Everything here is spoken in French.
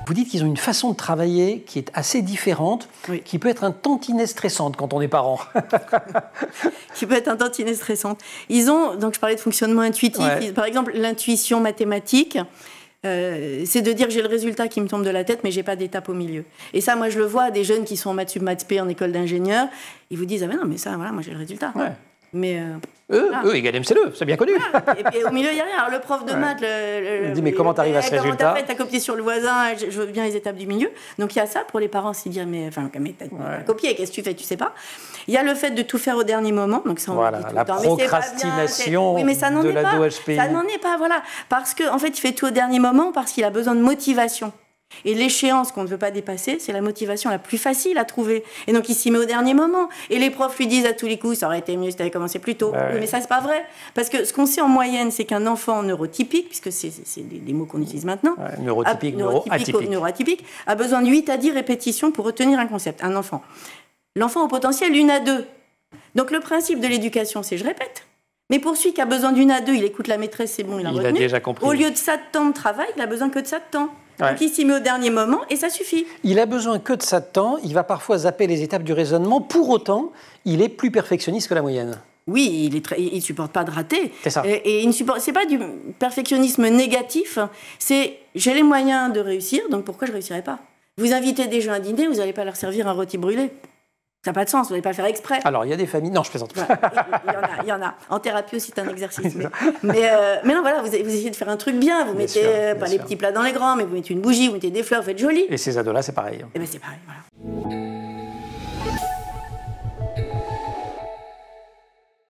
Vous dites qu'ils ont une façon de travailler qui est assez différente, Oui. qui peut être un tantinet stressante quand on est parent. Qui peut être un tantinet stressante. Ils ont, donc je parlais de fonctionnement intuitif, Ouais. par exemple l'intuition mathématique, c'est de dire que j'ai le résultat qui me tombe de la tête, mais j'ai pas d'étape au milieu. Et ça, moi je le vois, des jeunes qui sont en maths sup, maths P en école d'ingénieur, ils vous disent, ah ben non, mais ça, voilà, moi j'ai le résultat. Ouais. Mais Eux égale MC2, c'est bien connu. et puis au milieu, il n'y a rien. Alors, le prof de maths, Il dit, mais comment t'arrives à ce résultat? Comment t'as fait? T'as copié sur le voisin, je veux bien les étapes du milieu. Donc il y a ça pour les parents, s'ils disent, mais t'as copié, qu'est-ce que tu fais? Tu sais pas. Il y a le fait de tout faire au dernier moment. Donc ça, on Voilà, dit tout la le temps, mais c'est pas bien, procrastination oui, mais ça n'en de est la pas. DOHPI. Ça n'en est pas, voilà. Parce qu'en fait, il fait tout au dernier moment parce qu'il a besoin de motivation. Et l'échéance qu'on ne veut pas dépasser, c'est la motivation la plus facile à trouver. Et donc, il s'y met au dernier moment. Et les profs lui disent à tous les coups, ça aurait été mieux si tu avais commencé plus tôt. Ouais. Oui, mais ça, c'est pas vrai. Parce que ce qu'on sait en moyenne, c'est qu'un enfant neurotypique, puisque c'est des mots qu'on utilise maintenant, Ouais, neurotypique, neuroatypique. neuroatypique, a besoin de 8 à 10 répétitions pour retenir un concept, un enfant. L'enfant au potentiel, 1 à 2. Donc, le principe de l'éducation, c'est je répète. Mais pour celui qui a besoin d'1 à 2, il écoute la maîtresse, c'est bon, il a retenu. déjà compris. Au lieu de ça de temps de travail, il a besoin que de ça de temps. Ouais. Donc il s'y met au dernier moment et ça suffit. Il a besoin que de ça de temps, il va parfois zapper les étapes du raisonnement. Pour autant, il est plus perfectionniste que la moyenne. Oui, il ne supporte pas de rater. C'est ça. Et c'est pas du perfectionnisme négatif, c'est j'ai les moyens de réussir, donc pourquoi je ne réussirais pas? Vous invitez des gens à dîner, vous n'allez pas leur servir un rôti brûlé. Ça n'a pas de sens, vous n'allez pas le faire exprès. Alors, il y a des familles... Non, je plaisante. Ouais, il y en a. En thérapie aussi, c'est un exercice. Mais non, voilà, vous essayez de faire un truc bien. Vous mettez pas les petits plats dans les grands, mais vous mettez une bougie, vous mettez des fleurs, vous faites joli. Et ces ados-là, c'est pareil. Et bien, c'est pareil, voilà.